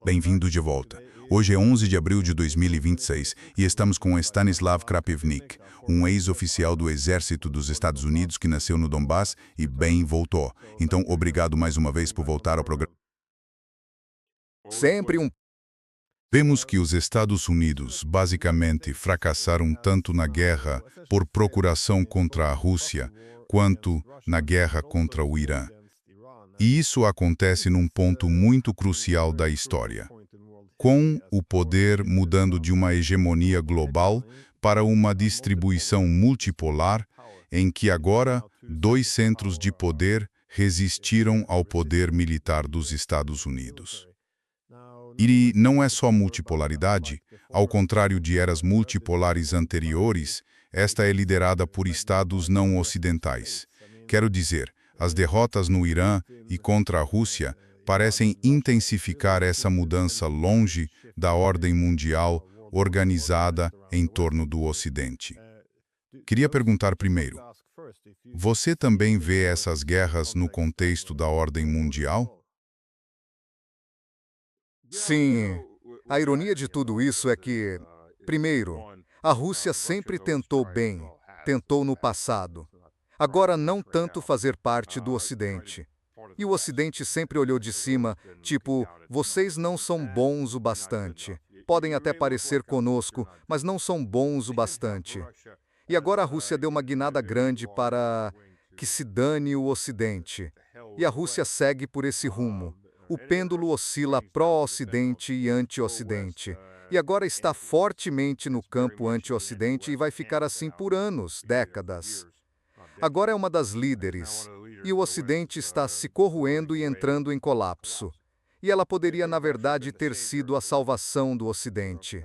Bem-vindo de volta. Hoje é 11 de abril de 2026 e estamos com Stanislav Krapivnik, um ex-oficial do Exército dos Estados Unidos que nasceu no Donbass e bem voltou. Então, obrigado mais uma vez por voltar ao programa. Sempre um. Vemos que os Estados Unidos basicamente fracassaram tanto na guerra por procuração contra a Rússia, quanto na guerra contra o Irã. E isso acontece num ponto muito crucial da história, com o poder mudando de uma hegemonia global para uma distribuição multipolar, em que agora dois centros de poder resistiram ao poder militar dos Estados Unidos. E não é só multipolaridade, ao contrário de eras multipolares anteriores, esta é liderada por estados não ocidentais. Quero dizer, as derrotas no Irã e contra a Rússia parecem intensificar essa mudança longe da ordem mundial organizada em torno do Ocidente. Queria perguntar primeiro, você também vê essas guerras no contexto da ordem mundial? Sim. A ironia de tudo isso é que, primeiro, a Rússia sempre tentou bem, tentou no passado. Agora não tanto fazer parte do Ocidente. E o Ocidente sempre olhou de cima, tipo, vocês não são bons o bastante. Podem até parecer conosco, mas não são bons o bastante. E agora a Rússia deu uma guinada grande para que se dane o Ocidente. E a Rússia segue por esse rumo. O pêndulo oscila pró-Ocidente e anti-Ocidente. E agora está fortemente no campo anti-Ocidente e vai ficar assim por anos, décadas. Agora é uma das líderes, e o Ocidente está se corroendo e entrando em colapso. E ela poderia, na verdade, ter sido a salvação do Ocidente.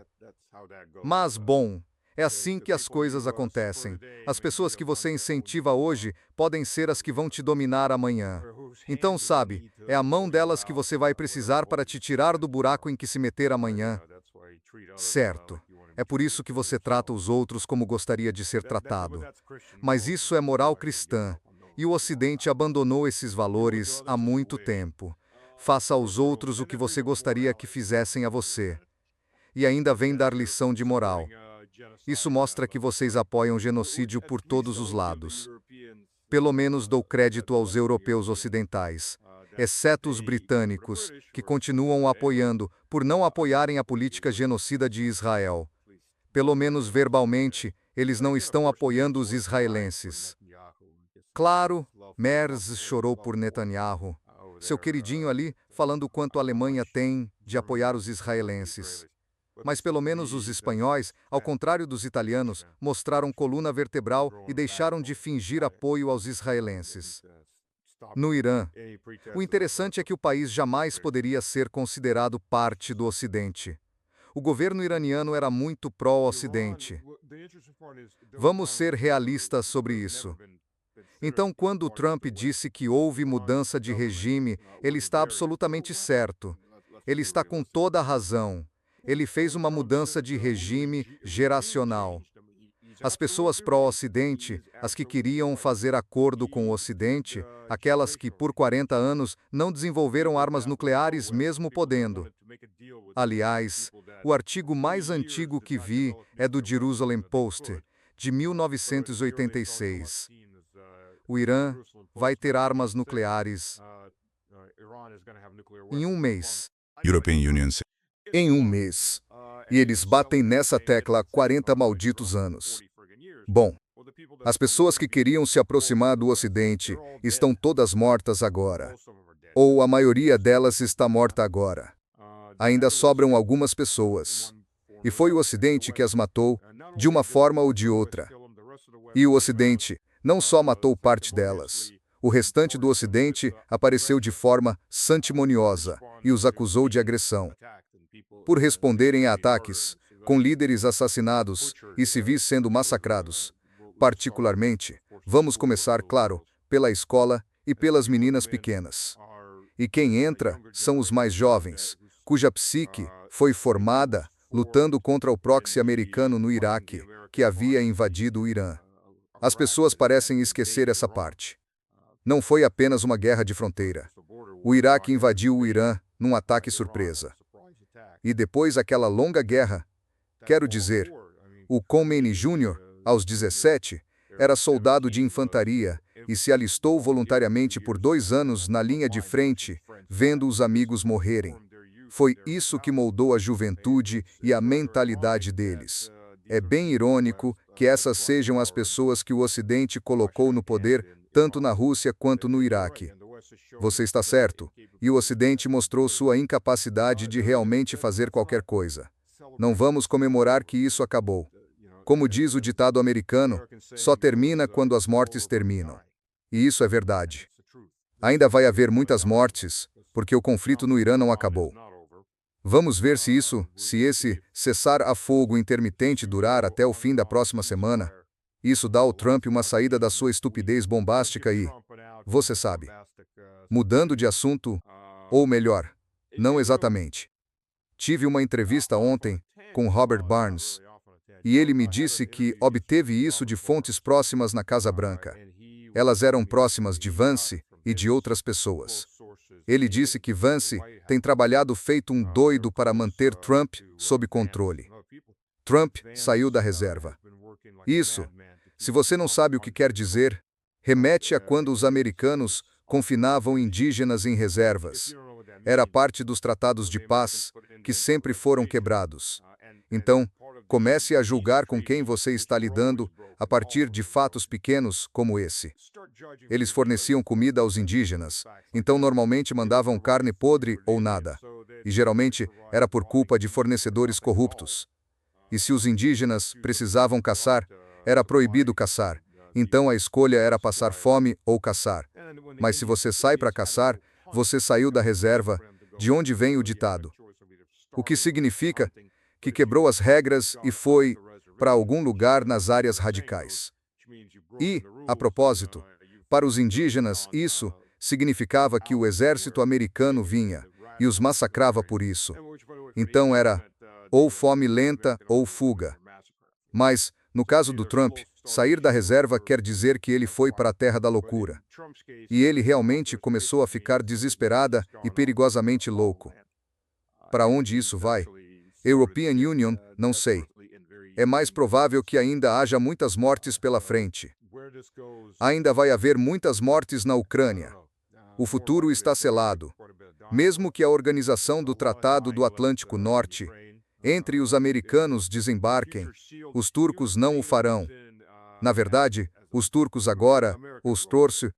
Mas, bom, é assim que as coisas acontecem. As pessoas que você incentiva hoje podem ser as que vão te dominar amanhã. Então, sabe, é a mão delas que você vai precisar para te tirar do buraco em que se meter amanhã. Certo. É por isso que você trata os outros como gostaria de ser tratado. Mas isso é moral cristã, e o Ocidente abandonou esses valores há muito tempo. Faça aos outros o que você gostaria que fizessem a você. E ainda vem dar lição de moral. Isso mostra que vocês apoiam genocídio por todos os lados. Pelo menos dou crédito aos europeus ocidentais, exceto os britânicos, que continuam apoiando, por não apoiarem a política genocida de Israel. Pelo menos verbalmente, eles não estão apoiando os israelenses. Claro, Merz chorou por Netanyahu, seu queridinho ali, falando o quanto a Alemanha tem de apoiar os israelenses. Mas pelo menos os espanhóis, ao contrário dos italianos, mostraram coluna vertebral e deixaram de fingir apoio aos israelenses. No Irã, o interessante é que o país jamais poderia ser considerado parte do Ocidente. O governo iraniano era muito pró-Ocidente. Vamos ser realistas sobre isso. Então, quando Trump disse que houve mudança de regime, ele está absolutamente certo. Ele está com toda a razão. Ele fez uma mudança de regime geracional. As pessoas pró-Ocidente, as que queriam fazer acordo com o Ocidente, aquelas que por 40 anos não desenvolveram armas nucleares mesmo podendo. Aliás, o artigo mais antigo que vi é do Jerusalem Post, de 1986. O Irã vai ter armas nucleares em um mês. European Union. Em um mês. E eles batem nessa tecla há 40 malditos anos. Bom, as pessoas que queriam se aproximar do Ocidente estão todas mortas agora. Ou a maioria delas está morta agora. Ainda sobram algumas pessoas. E foi o Ocidente que as matou, de uma forma ou de outra. E o Ocidente não só matou parte delas. O restante do Ocidente apareceu de forma santimoniosa e os acusou de agressão. Por responderem a ataques, com líderes assassinados e civis sendo massacrados. Particularmente, vamos começar, claro, pela escola e pelas meninas pequenas. E quem entra são os mais jovens, cuja psique foi formada lutando contra o proxy americano no Iraque, que havia invadido o Irã. As pessoas parecem esquecer essa parte. Não foi apenas uma guerra de fronteira. O Iraque invadiu o Irã num ataque surpresa. E depois aquela longa guerra. Quero dizer, o Khomeini Jr., aos 17, era soldado de infantaria e se alistou voluntariamente por 2 anos na linha de frente, vendo os amigos morrerem. Foi isso que moldou a juventude e a mentalidade deles. É bem irônico que essas sejam as pessoas que o Ocidente colocou no poder, tanto na Rússia quanto no Iraque. Você está certo, e o Ocidente mostrou sua incapacidade de realmente fazer qualquer coisa. Não vamos comemorar que isso acabou. Como diz o ditado americano, só termina quando as mortes terminam. E isso é verdade. Ainda vai haver muitas mortes, porque o conflito no Irã não acabou. Vamos ver se esse cessar-a-fogo intermitente durar até o fim da próxima semana. Isso dá ao Trump uma saída da sua estupidez bombástica e, você sabe, mudando de assunto, ou melhor, não exatamente. Tive uma entrevista ontem com Robert Barnes, e ele me disse que obteve isso de fontes próximas na Casa Branca. Elas eram próximas de Vance e de outras pessoas. Ele disse que Vance tem trabalhado feito um doido para manter Trump sob controle. Trump saiu da reserva. Isso, se você não sabe o que quer dizer, remete a quando os americanos confinavam indígenas em reservas. Era parte dos tratados de paz, que sempre foram quebrados. Então, comece a julgar com quem você está lidando a partir de fatos pequenos como esse. Eles forneciam comida aos indígenas, então normalmente mandavam carne podre ou nada. E geralmente era por culpa de fornecedores corruptos. E se os indígenas precisavam caçar, era proibido caçar. Então a escolha era passar fome ou caçar. Mas se você sai para caçar, você saiu da reserva, de onde vem o ditado. O que significa que quebrou as regras e foi para algum lugar nas áreas radicais. E, a propósito, para os indígenas isso significava que o exército americano vinha e os massacrava por isso. Então era ou fome lenta ou fuga. Mas, no caso do Trump, sair da reserva quer dizer que ele foi para a terra da loucura. E ele realmente começou a ficar desesperada e perigosamente louco. Para onde isso vai? European Union, não sei. É mais provável que ainda haja muitas mortes pela frente. Ainda vai haver muitas mortes na Ucrânia. O futuro está selado. Mesmo que a organização do Tratado do Atlântico Norte, entre os americanos desembarquem, os turcos não o farão. Na verdade, os turcos agora, os torce,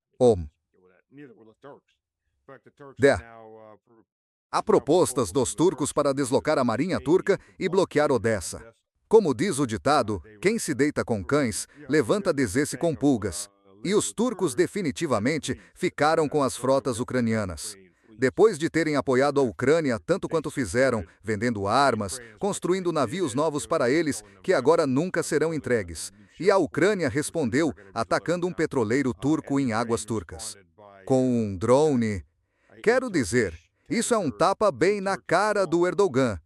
Há propostas dos turcos para deslocar a marinha turca e bloquear Odessa. Como diz o ditado, quem se deita com cães, levanta desce com pulgas. E os turcos definitivamente ficaram com as frotas ucranianas. Depois de terem apoiado a Ucrânia tanto quanto fizeram, vendendo armas, construindo navios novos para eles, que agora nunca serão entregues. E a Ucrânia respondeu, atacando um petroleiro turco em águas turcas. Com um drone. Quero dizer, isso é um tapa bem na cara do Erdogan.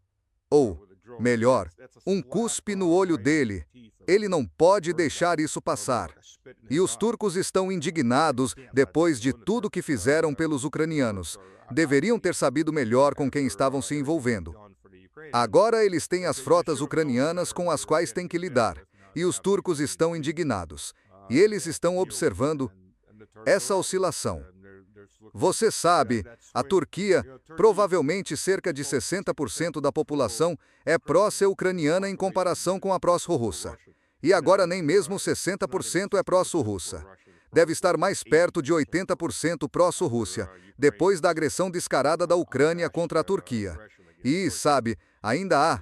Ou, melhor, um cuspe no olho dele. Ele não pode deixar isso passar. E os turcos estão indignados depois de tudo que fizeram pelos ucranianos. Deveriam ter sabido melhor com quem estavam se envolvendo. Agora eles têm as frotas ucranianas com as quais têm que lidar. E os turcos estão indignados. E eles estão observando essa oscilação. Você sabe, a Turquia, provavelmente cerca de 60% da população, é pró-ucraniana em comparação com a pró-russa. E agora nem mesmo 60% é pró-russa. Deve estar mais perto de 80% pró-Rússia, depois da agressão descarada da Ucrânia contra a Turquia. E, sabe, ainda há.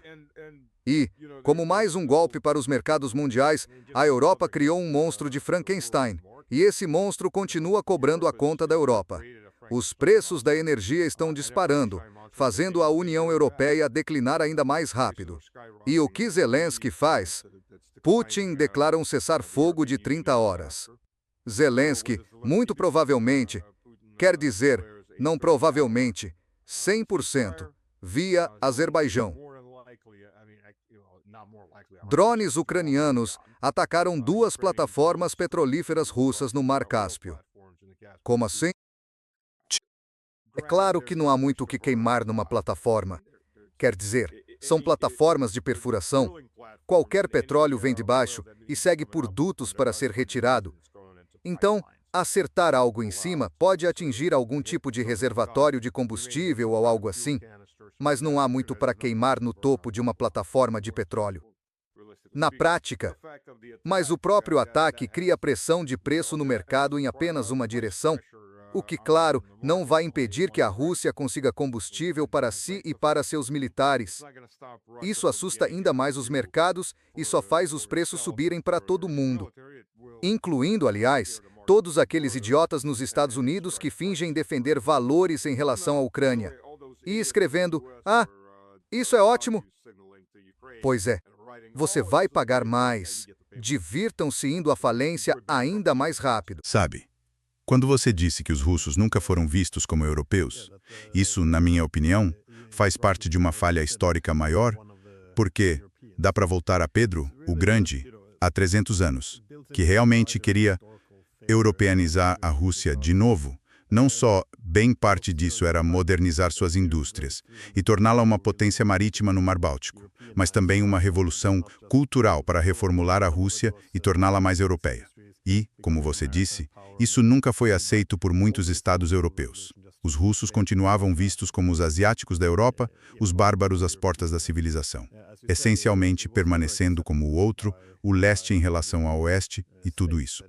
E, como mais um golpe para os mercados mundiais, a Europa criou um monstro de Frankenstein. E esse monstro continua cobrando a conta da Europa. Os preços da energia estão disparando, fazendo a União Europeia declinar ainda mais rápido. E o que Zelensky faz? Putin declara um cessar-fogo de 30 horas. Zelensky, muito provavelmente, quer dizer, não provavelmente, 100%, via Azerbaijão. Drones ucranianos atacaram 2 plataformas petrolíferas russas no Mar Cáspio. Como assim? É claro que não há muito o que queimar numa plataforma. Quer dizer, são plataformas de perfuração. Qualquer petróleo vem de baixo e segue por dutos para ser retirado. Então, acertar algo em cima pode atingir algum tipo de reservatório de combustível ou algo assim, mas não há muito para queimar no topo de uma plataforma de petróleo. Na prática, mas o próprio ataque cria pressão de preço no mercado em apenas uma direção, o que, claro, não vai impedir que a Rússia consiga combustível para si e para seus militares. Isso assusta ainda mais os mercados e só faz os preços subirem para todo mundo, incluindo, aliás, todos aqueles idiotas nos Estados Unidos que fingem defender valores em relação à Ucrânia. E escrevendo, isso é ótimo. Pois é, você vai pagar mais. Divirtam-se indo à falência ainda mais rápido. Sabe, quando você disse que os russos nunca foram vistos como europeus, isso, na minha opinião, faz parte de uma falha histórica maior, porque dá para voltar a Pedro, o Grande, há 300 anos, que realmente queria europeanizar a Rússia de novo. Não só bem parte disso era modernizar suas indústrias e torná-la uma potência marítima no Mar Báltico, mas também uma revolução cultural para reformular a Rússia e torná-la mais europeia. E, como você disse, isso nunca foi aceito por muitos estados europeus. Os russos continuavam vistos como os asiáticos da Europa, os bárbaros às portas da civilização, essencialmente permanecendo como o outro, o leste em relação ao oeste e tudo isso.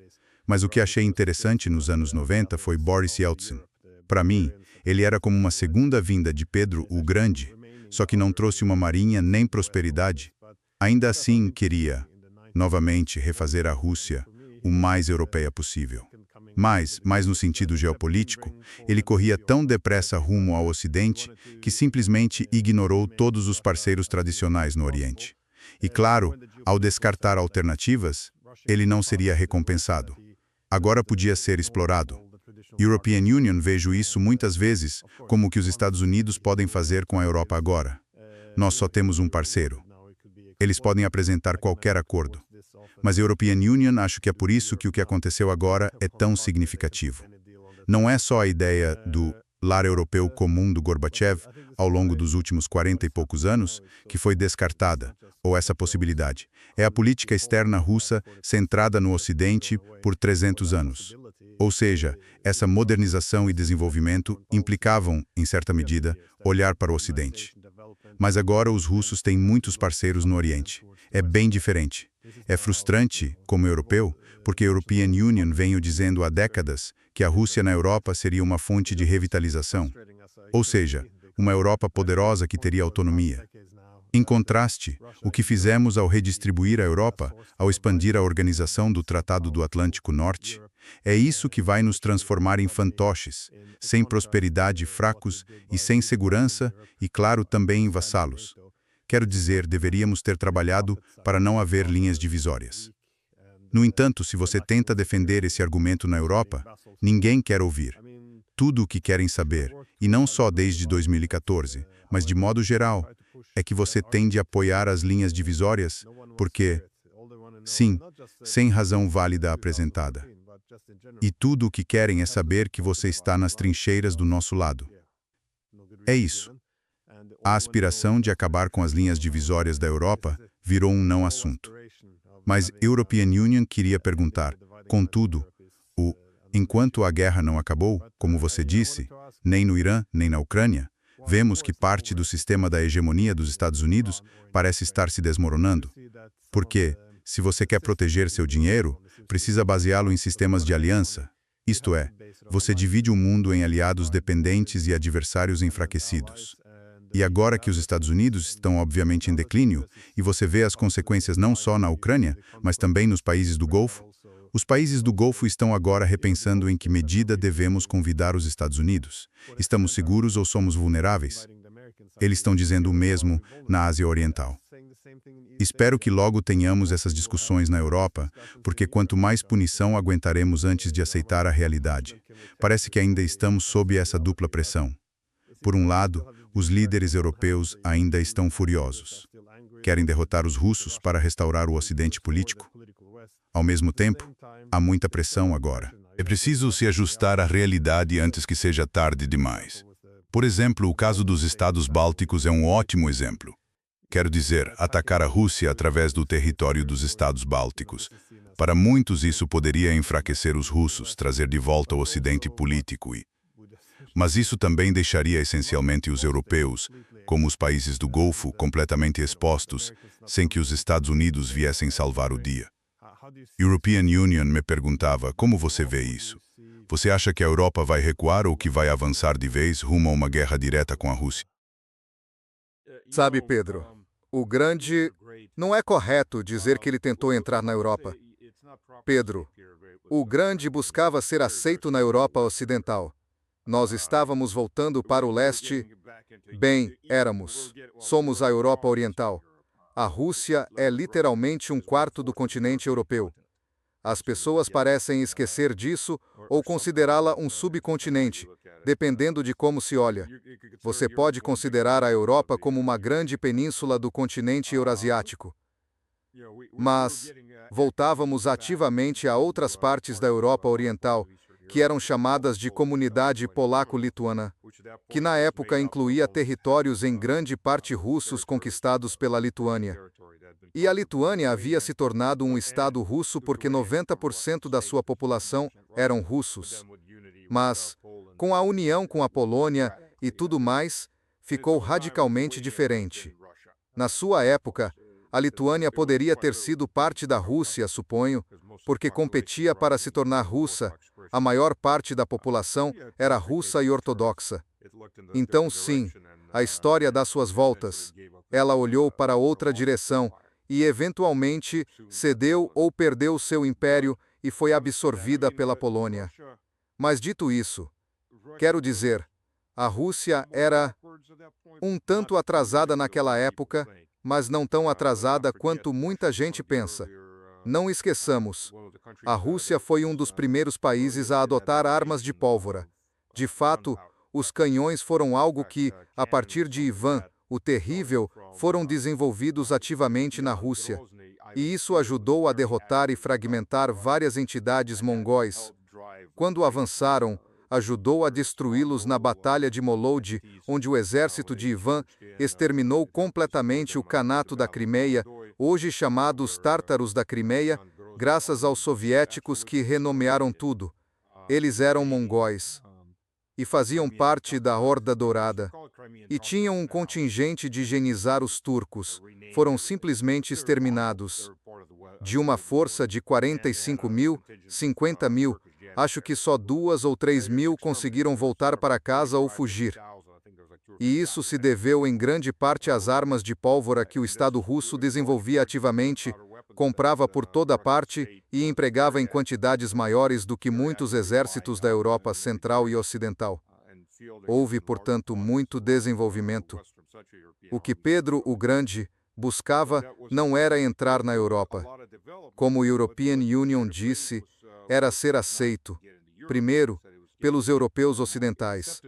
Mas o que achei interessante nos anos 90 foi Boris Yeltsin. Para mim, ele era como uma segunda vinda de Pedro o Grande, só que não trouxe uma marinha nem prosperidade. Ainda assim, queria, novamente, refazer a Rússia o mais europeia possível. Mas no sentido geopolítico, ele corria tão depressa rumo ao Ocidente que simplesmente ignorou todos os parceiros tradicionais no Oriente. E claro, ao descartar alternativas, ele não seria recompensado. Agora podia ser explorado. European Union vejo isso muitas vezes como o que os Estados Unidos podem fazer com a Europa agora. Nós só temos um parceiro. Eles podem apresentar qualquer acordo. Mas a European Union acho que é por isso que o que aconteceu agora é tão significativo. Não é só a ideia do lar europeu comum do Gorbachev ao longo dos últimos 40 e poucos anos que foi descartada, ou essa possibilidade. É a política externa russa centrada no Ocidente por 300 anos. Ou seja, essa modernização e desenvolvimento implicavam, em certa medida, olhar para o Ocidente. Mas agora os russos têm muitos parceiros no Oriente. É bem diferente. É frustrante, como europeu, porque a European Union vem dizendo há décadas que a Rússia na Europa seria uma fonte de revitalização. Ou seja, uma Europa poderosa que teria autonomia. Em contraste, o que fizemos ao redistribuir a Europa, ao expandir a organização do Tratado do Atlântico Norte, é isso que vai nos transformar em fantoches, sem prosperidade, fracos e sem segurança e, claro, também em vassalos. Quero dizer, deveríamos ter trabalhado para não haver linhas divisórias. No entanto, se você tenta defender esse argumento na Europa, ninguém quer ouvir. Tudo o que querem saber, e não só desde 2014, mas de modo geral, é que você tende a apoiar as linhas divisórias, porque, sim, sem razão válida apresentada. E tudo o que querem é saber que você está nas trincheiras do nosso lado. É isso. A aspiração de acabar com as linhas divisórias da Europa virou um não assunto. Mas European Union queria perguntar, contudo, enquanto a guerra não acabou, como você disse, nem no Irã, nem na Ucrânia, vemos que parte do sistema da hegemonia dos Estados Unidos parece estar se desmoronando. Porque, se você quer proteger seu dinheiro, precisa baseá-lo em sistemas de aliança. Isto é, você divide o mundo em aliados dependentes e adversários enfraquecidos. E agora que os Estados Unidos estão obviamente em declínio, e você vê as consequências não só na Ucrânia, mas também nos países do Golfo, os países do Golfo estão agora repensando em que medida devemos convidar os Estados Unidos. Estamos seguros ou somos vulneráveis? Eles estão dizendo o mesmo na Ásia Oriental. Espero que logo tenhamos essas discussões na Europa, porque quanto mais punição aguentaremos antes de aceitar a realidade. Parece que ainda estamos sob essa dupla pressão. Por um lado, os líderes europeus ainda estão furiosos. Querem derrotar os russos para restaurar o Ocidente político. Ao mesmo tempo, há muita pressão agora. É preciso se ajustar à realidade antes que seja tarde demais. Por exemplo, o caso dos estados bálticos é um ótimo exemplo. Quero dizer, atacar a Rússia através do território dos estados bálticos. Para muitos, isso poderia enfraquecer os russos, trazer de volta o Ocidente político Mas isso também deixaria essencialmente os europeus, como os países do Golfo, completamente expostos, sem que os Estados Unidos viessem salvar o dia. European Union me perguntava, como você vê isso? Você acha que a Europa vai recuar ou que vai avançar de vez rumo a uma guerra direta com a Rússia? Sabe, Pedro, o Grande não é correto dizer que ele tentou entrar na Europa. Pedro, o Grande buscava ser aceito na Europa Ocidental. Nós estávamos voltando para o leste. Bem, somos a Europa Oriental. A Rússia é literalmente um quarto do continente europeu. As pessoas parecem esquecer disso ou considerá-la um subcontinente, dependendo de como se olha. Você pode considerar a Europa como uma grande península do continente eurasiático. Mas voltávamos ativamente a outras partes da Europa Oriental, que eram chamadas de Comunidade Polaco-Lituana, que na época incluía territórios em grande parte russos conquistados pela Lituânia. E a Lituânia havia se tornado um estado russo porque 90% da sua população eram russos. Mas, com a união com a Polônia e tudo mais, ficou radicalmente diferente. Na sua época, a Lituânia poderia ter sido parte da Rússia, suponho, porque competia para se tornar russa. A maior parte da população era russa e ortodoxa. Então, sim, a história dá suas voltas. Ela olhou para outra direção e, eventualmente, cedeu ou perdeu seu império e foi absorvida pela Polônia. Mas, dito isso, quero dizer, a Rússia era um tanto atrasada naquela época, mas não tão atrasada quanto muita gente pensa. Não esqueçamos, a Rússia foi um dos primeiros países a adotar armas de pólvora. De fato, os canhões foram algo que, a partir de Ivan, o Terrível, foram desenvolvidos ativamente na Rússia. E isso ajudou a derrotar e fragmentar várias entidades mongóis. Quando avançaram, ajudou a destruí-los na Batalha de Molode, onde o exército de Ivan exterminou completamente o Khanato da Crimeia, hoje chamados Tártaros da Crimeia, graças aos soviéticos que renomearam tudo. Eles eram mongóis e faziam parte da Horda Dourada. E tinham um contingente de higienizar os turcos. Foram simplesmente exterminados. De uma força de 45 mil, 50 mil, acho que só 2 ou 3 mil conseguiram voltar para casa ou fugir. E isso se deveu em grande parte às armas de pólvora que o Estado russo desenvolvia ativamente, comprava por toda parte e empregava em quantidades maiores do que muitos exércitos da Europa Central e Ocidental. Houve, portanto, muito desenvolvimento. O que Pedro o Grande buscava não era entrar na Europa. Como o European Union disse, era ser aceito, primeiro, pelos europeus ocidentais.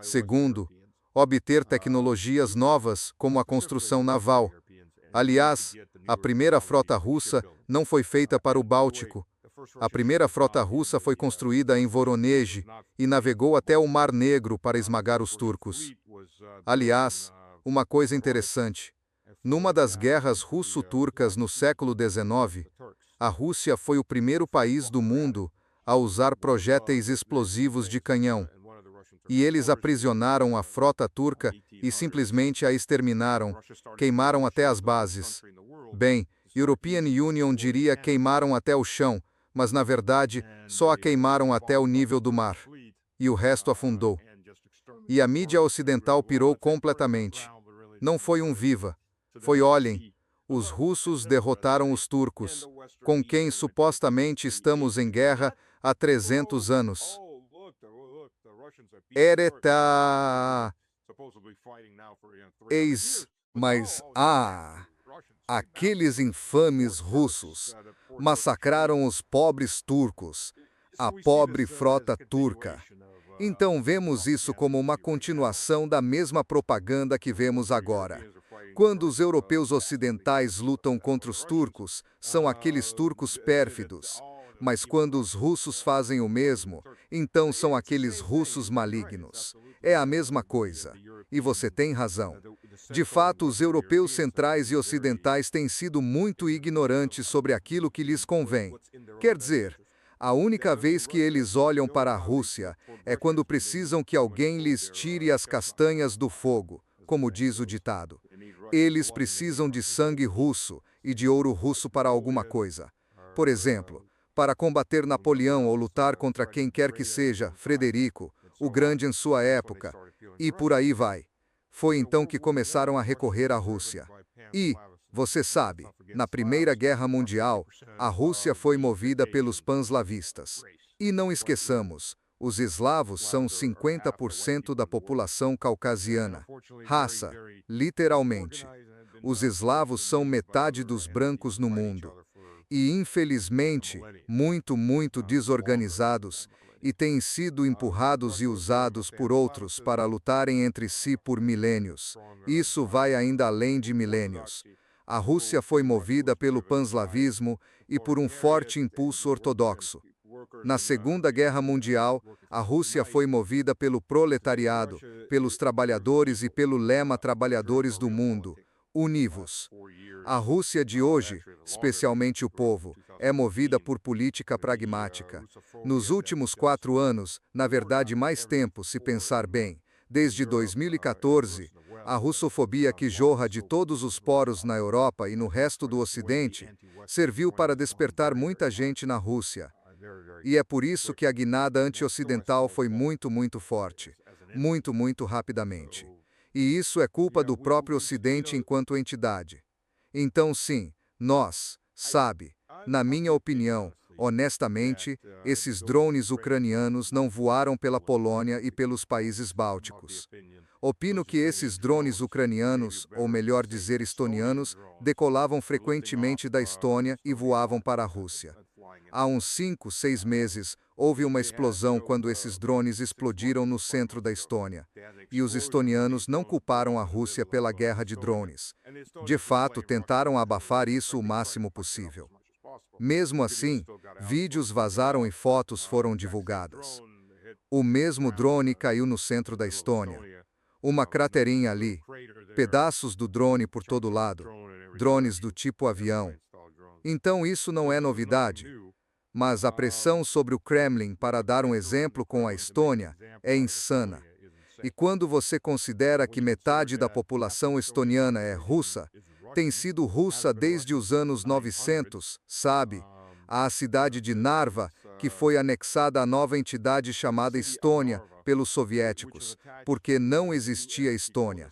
Segundo, obter tecnologias novas, como a construção naval. Aliás, a primeira frota russa não foi feita para o Báltico. A primeira frota russa foi construída em Voronezh e navegou até o Mar Negro para esmagar os turcos. Aliás, uma coisa interessante. Numa das guerras russo-turcas no século XIX, a Rússia foi o primeiro país do mundo a usar projéteis explosivos de canhão. E eles aprisionaram a frota turca e simplesmente a exterminaram, queimaram até as bases. Bem, European Union diria queimaram até o chão, mas na verdade só a queimaram até o nível do mar. E o resto afundou. E a mídia ocidental pirou completamente. Não foi um viva. Foi olhem, os russos derrotaram os turcos, com quem supostamente estamos em guerra há 300 anos. Mas, aqueles infames russos massacraram os pobres turcos, a pobre frota turca. Então vemos isso como uma continuação da mesma propaganda que vemos agora. Quando os europeus ocidentais lutam contra os turcos, são aqueles turcos pérfidos. Mas quando os russos fazem o mesmo, então são aqueles russos malignos. É a mesma coisa. E você tem razão. De fato, os europeus centrais e ocidentais têm sido muito ignorantes sobre aquilo que lhes convém. Quer dizer, a única vez que eles olham para a Rússia é quando precisam que alguém lhes tire as castanhas do fogo, como diz o ditado. Eles precisam de sangue russo e de ouro russo para alguma coisa. Por exemplo, para combater Napoleão ou lutar contra quem quer que seja, Frederico, o Grande em sua época, e por aí vai. Foi então que começaram a recorrer à Rússia. E, você sabe, na Primeira Guerra Mundial, a Rússia foi movida pelos panslavistas. E não esqueçamos, os eslavos são 50% da população caucasiana. Raça, literalmente. Os eslavos são metade dos brancos no mundo. E, infelizmente, muito desorganizados, e têm sido empurrados e usados por outros para lutarem entre si por milênios. Isso vai ainda além de milênios. A Rússia foi movida pelo panslavismo e por um forte impulso ortodoxo. Na Segunda Guerra Mundial, a Rússia foi movida pelo proletariado, pelos trabalhadores e pelo lema Trabalhadores do Mundo, Univos. A Rússia de hoje, especialmente o povo, é movida por política pragmática. Nos últimos 4 anos, na verdade mais tempo, se pensar bem, desde 2014, a russofobia que jorra de todos os poros na Europa e no resto do Ocidente, serviu para despertar muita gente na Rússia. E é por isso que a guinada anti-ocidental foi muito forte, muito rapidamente. E isso é culpa do próprio Ocidente enquanto entidade. Então sim, nós, sabe, na minha opinião, honestamente, esses drones ucranianos não voaram pela Polônia e pelos países bálticos. Opino que esses drones ucranianos, ou melhor dizer estonianos, decolavam frequentemente da Estônia e voavam para a Rússia. Há uns 5, 6 meses, houve uma explosão quando esses drones explodiram no centro da Estônia. E os estonianos não culparam a Rússia pela guerra de drones. De fato, tentaram abafar isso o máximo possível. Mesmo assim, vídeos vazaram e fotos foram divulgadas. O mesmo drone caiu no centro da Estônia. Uma craterinha ali, pedaços do drone por todo lado, drones do tipo avião. Então isso não é novidade. Mas a pressão sobre o Kremlin para dar um exemplo com a Estônia é insana. E quando você considera que metade da população estoniana é russa, tem sido russa desde os anos 900, sabe? A cidade de Narva, que foi anexada à nova entidade chamada Estônia pelos soviéticos, porque não existia Estônia.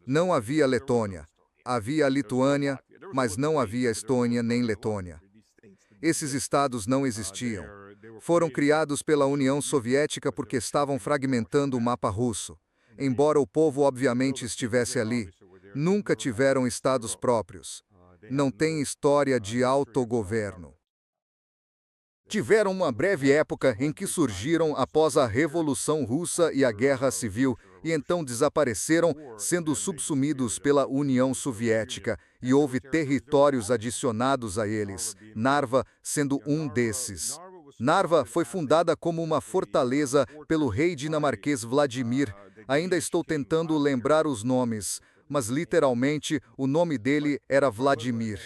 Não havia Letônia. Havia a Lituânia, mas não havia Estônia nem Letônia. Esses estados não existiam. Foram criados pela União Soviética porque estavam fragmentando o mapa russo. Embora o povo obviamente estivesse ali, nunca tiveram estados próprios. Não tem história de autogoverno. Tiveram uma breve época em que surgiram após a Revolução Russa e a Guerra Civil, e então desapareceram, sendo subsumidos pela União Soviética, e houve territórios adicionados a eles, Narva sendo um desses. Narva foi fundada como uma fortaleza pelo rei dinamarquês Vladimir. Ainda estou tentando lembrar os nomes, mas literalmente o nome dele era Vladimir.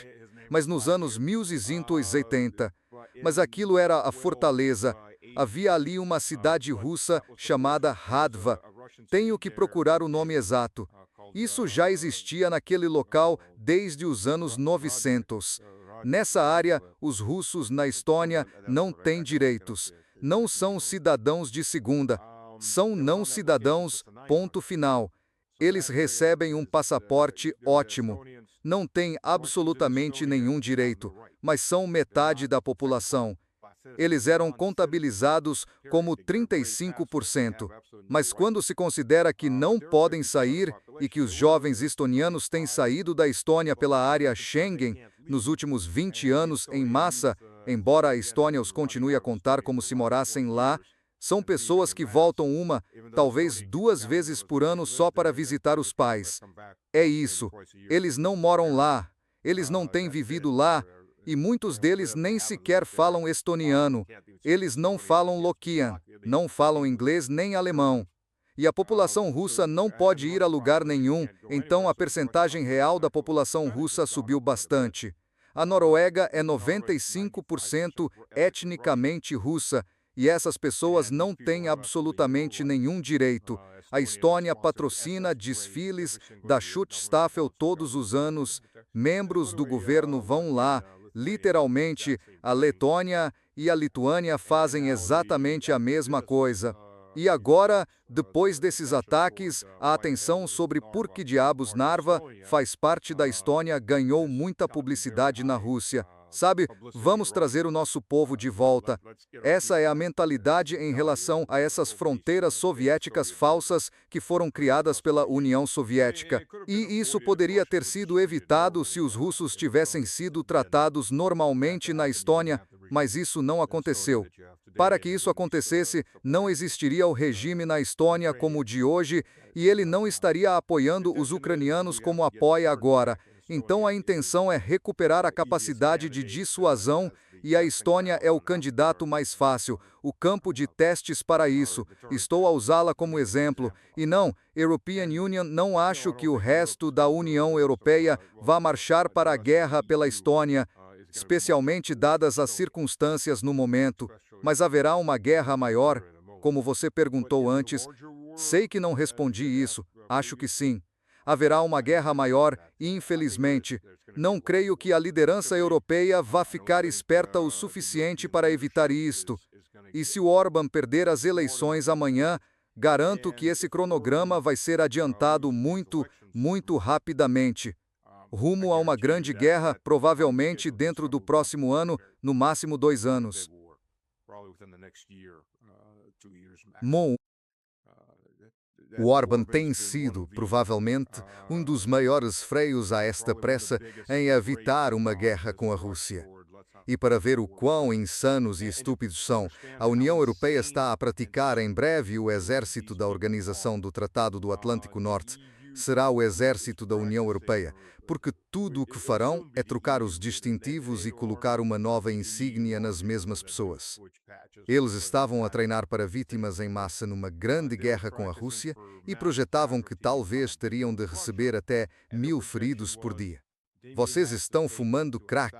Mas nos anos 1180, mas aquilo era a fortaleza. Havia ali uma cidade russa chamada Radva. Tenho que procurar o nome exato. Isso já existia naquele local desde os anos 900. Nessa área, os russos na Estônia não têm direitos. Não são cidadãos de segunda. São não cidadãos, ponto final. Eles recebem um passaporte ótimo. Não têm absolutamente nenhum direito, mas são metade da população. Eles eram contabilizados como 35%. Mas quando se considera que não podem sair e que os jovens estonianos têm saído da Estônia pela área Schengen nos últimos 20 anos em massa, embora a Estônia os continue a contar como se morassem lá, são pessoas que voltam uma, talvez 2 vezes por ano só para visitar os pais. É isso. Eles não moram lá. Eles não têm vivido lá. E muitos deles nem sequer falam estoniano. Eles não falam loquian, não falam inglês nem alemão. E a população russa não pode ir a lugar nenhum, então a percentagem real da população russa subiu bastante. A Noruega é 95% etnicamente russa, e essas pessoas não têm absolutamente nenhum direito. A Estônia patrocina desfiles da Schutzstaffel todos os anos, membros do governo vão lá, literalmente, a Letônia e a Lituânia fazem exatamente a mesma coisa. E agora, depois desses ataques, a atenção sobre por que diabos Narva faz parte da Estônia ganhou muita publicidade na Rússia. Sabe, vamos trazer o nosso povo de volta. Essa é a mentalidade em relação a essas fronteiras soviéticas falsas que foram criadas pela União Soviética. E isso poderia ter sido evitado se os russos tivessem sido tratados normalmente na Estônia, mas isso não aconteceu. Para que isso acontecesse, não existiria o regime na Estônia como o de hoje, e ele não estaria apoiando os ucranianos como apoia agora. Então a intenção é recuperar a capacidade de dissuasão, e a Estônia é o candidato mais fácil, o campo de testes para isso. Estou a usá-la como exemplo. E não, European Union, não acho que o resto da União Europeia vá marchar para a guerra pela Estônia, especialmente dadas as circunstâncias no momento. Mas haverá uma guerra maior? Como você perguntou antes, sei que não respondi isso, acho que sim. Haverá uma guerra maior e, infelizmente, não creio que a liderança europeia vá ficar esperta o suficiente para evitar isto. E se o Orbán perder as eleições amanhã, garanto que esse cronograma vai ser adiantado muito rapidamente. Rumo a uma grande guerra, provavelmente dentro do próximo ano, no máximo 2 anos. O Orbán tem sido, provavelmente, um dos maiores freios a esta pressa em evitar uma guerra com a Rússia. E para ver o quão insanos e estúpidos são, a União Europeia está a praticar em breve o exército da Organização do Tratado do Atlântico Norte. Será o exército da União Europeia, porque tudo o que farão é trocar os distintivos e colocar uma nova insígnia nas mesmas pessoas. Eles estavam a treinar para vítimas em massa numa grande guerra com a Rússia e projetavam que talvez teriam de receber até 1000 feridos por dia. Vocês estão fumando crack.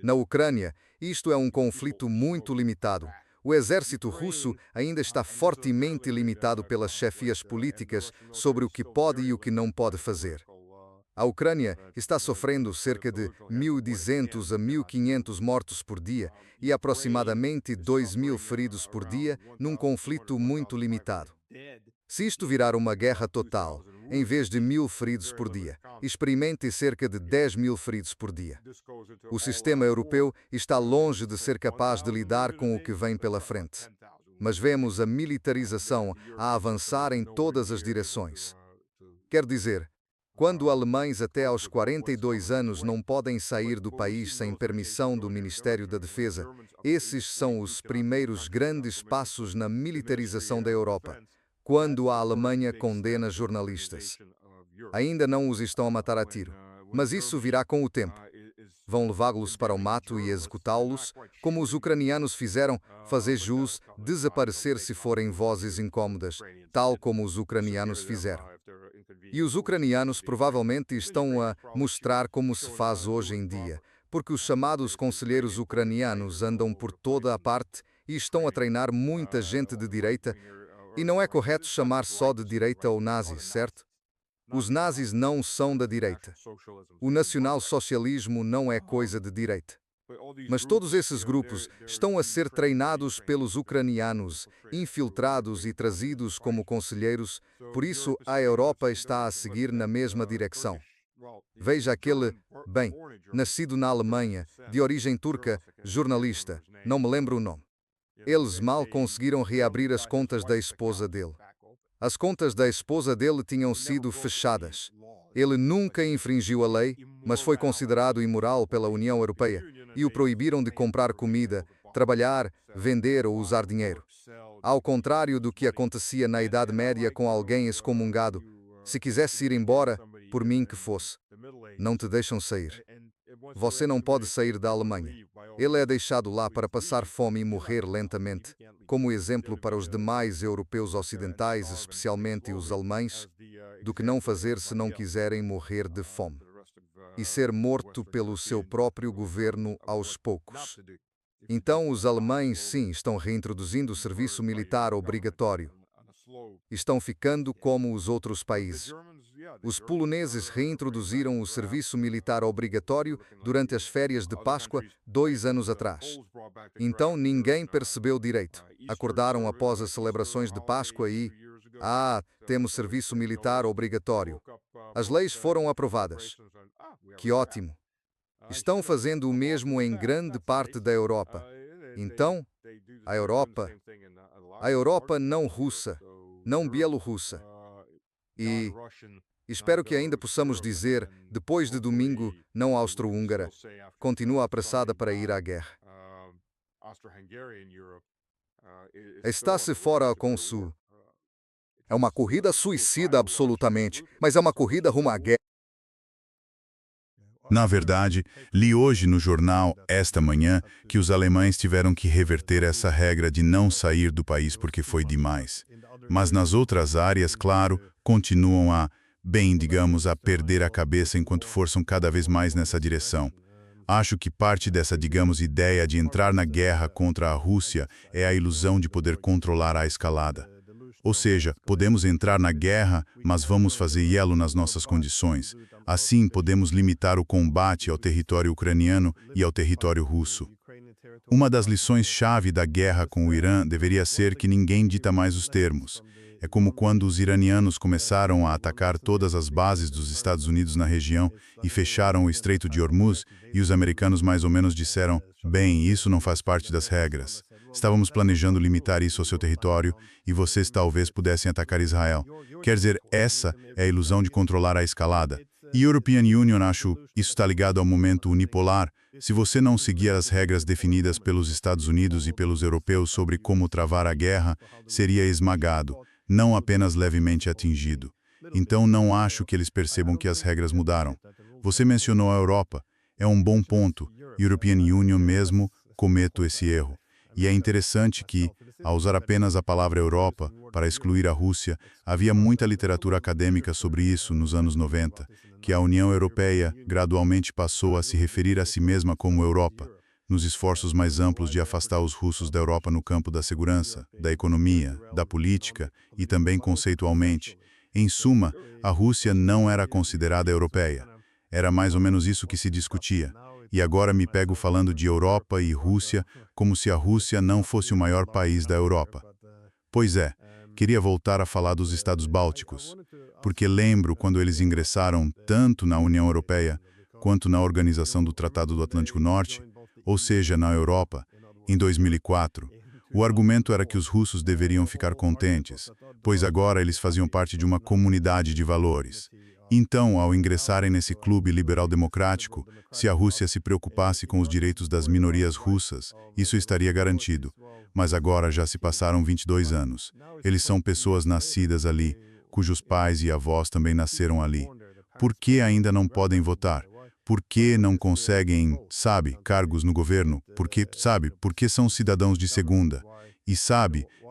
Na Ucrânia, isto é um conflito muito limitado. O exército russo ainda está fortemente limitado pelas chefias políticas sobre o que pode e o que não pode fazer. A Ucrânia está sofrendo cerca de 1.200 a 1.500 mortos por dia e aproximadamente 2.000 feridos por dia num conflito muito limitado. Se isto virar uma guerra total, em vez de 1.000 feridos por dia, experimente cerca de 10.000 feridos por dia. O sistema europeu está longe de ser capaz de lidar com o que vem pela frente. Mas vemos a militarização a avançar em todas as direções. Quer dizer, quando alemães até aos 42 anos não podem sair do país sem permissão do Ministério da Defesa, esses são os primeiros grandes passos na militarização da Europa. Quando a Alemanha condena jornalistas. Ainda não os estão a matar a tiro, mas isso virá com o tempo. Vão levá-los para o mato e executá-los, como os ucranianos fizeram, fazer jus desaparecer se forem vozes incômodas, tal como os ucranianos fizeram. E os ucranianos provavelmente estão a mostrar como se faz hoje em dia, porque os chamados conselheiros ucranianos andam por toda a parte e estão a treinar muita gente de direita. E não é correto chamar só de direita ou nazis, certo? Os nazis não são da direita. O nacional-socialismo não é coisa de direita. Mas todos esses grupos estão a ser treinados pelos ucranianos, infiltrados e trazidos como conselheiros, por isso a Europa está a seguir na mesma direção. Veja aquele, nascido na Alemanha, de origem turca, jornalista, não me lembro o nome. Eles mal conseguiram reabrir as contas da esposa dele. As contas da esposa dele tinham sido fechadas. Ele nunca infringiu a lei, mas foi considerado imoral pela União Europeia e o proibiram de comprar comida, trabalhar, vender ou usar dinheiro. Ao contrário do que acontecia na Idade Média com alguém excomungado, se quisesse ir embora, por mim que fosse. Não te deixam sair. Você não pode sair da Alemanha. Ele é deixado lá para passar fome e morrer lentamente, como exemplo para os demais europeus ocidentais, especialmente os alemães, do que não fazer se não quiserem morrer de fome e ser morto pelo seu próprio governo aos poucos. Então, os alemães, sim, estão reintroduzindo o serviço militar obrigatório. Estão ficando como os outros países. Os poloneses reintroduziram o serviço militar obrigatório durante as férias de Páscoa 2 anos atrás. Então, ninguém percebeu direito. Acordaram após as celebrações de Páscoa e... temos serviço militar obrigatório. As leis foram aprovadas. Que ótimo! Estão fazendo o mesmo em grande parte da Europa. Então, a Europa não russa, não bielorrussa. E espero que ainda possamos dizer, depois de domingo, não austro-húngara, continua apressada para ir à guerra. Está-se fora com o Sul. É uma corrida suicida absolutamente, mas é uma corrida rumo à guerra. Na verdade, li hoje no jornal, esta manhã, que os alemães tiveram que reverter essa regra de não sair do país porque foi demais. Mas nas outras áreas, claro, continuam digamos, a perder a cabeça enquanto forçam cada vez mais nessa direção. Acho que parte dessa, digamos, ideia de entrar na guerra contra a Rússia é a ilusão de poder controlar a escalada. Ou seja, podemos entrar na guerra, mas vamos fazer hielo nas nossas condições. Assim, podemos limitar o combate ao território ucraniano e ao território russo. Uma das lições-chave da guerra com o Irã deveria ser que ninguém dita mais os termos. É como quando os iranianos começaram a atacar todas as bases dos Estados Unidos na região e fecharam o Estreito de Hormuz, e os americanos mais ou menos disseram, bem, isso não faz parte das regras. Estávamos planejando limitar isso ao seu território e vocês talvez pudessem atacar Israel. Quer dizer, essa é a ilusão de controlar a escalada. E European Union, acho, isso está ligado ao momento unipolar. Se você não seguir as regras definidas pelos Estados Unidos e pelos europeus sobre como travar a guerra, seria esmagado, não apenas levemente atingido. Então não acho que eles percebam que as regras mudaram. Você mencionou a Europa. É um bom ponto. European Union mesmo cometo esse erro. E é interessante que, ao usar apenas a palavra Europa para excluir a Rússia, havia muita literatura acadêmica sobre isso nos anos 90, que a União Europeia gradualmente passou a se referir a si mesma como Europa, nos esforços mais amplos de afastar os russos da Europa no campo da segurança, da economia, da política e também conceitualmente. Em suma, a Rússia não era considerada europeia. Era mais ou menos isso que se discutia. E agora me pego falando de Europa e Rússia como se a Rússia não fosse o maior país da Europa. Pois é, queria voltar a falar dos Estados Bálticos, porque lembro quando eles ingressaram tanto na União Europeia quanto na Organização do Tratado do Atlântico Norte, ou seja, na Europa, em 2004. O argumento era que os russos deveriam ficar contentes, pois agora eles faziam parte de uma comunidade de valores. Então, ao ingressarem nesse clube liberal-democrático, se a Rússia se preocupasse com os direitos das minorias russas, isso estaria garantido. Mas agora já se passaram 22 anos. Eles são pessoas nascidas ali, cujos pais e avós também nasceram ali. Por que ainda não podem votar? Por que não conseguem, cargos no governo? Por que são cidadãos de segunda? E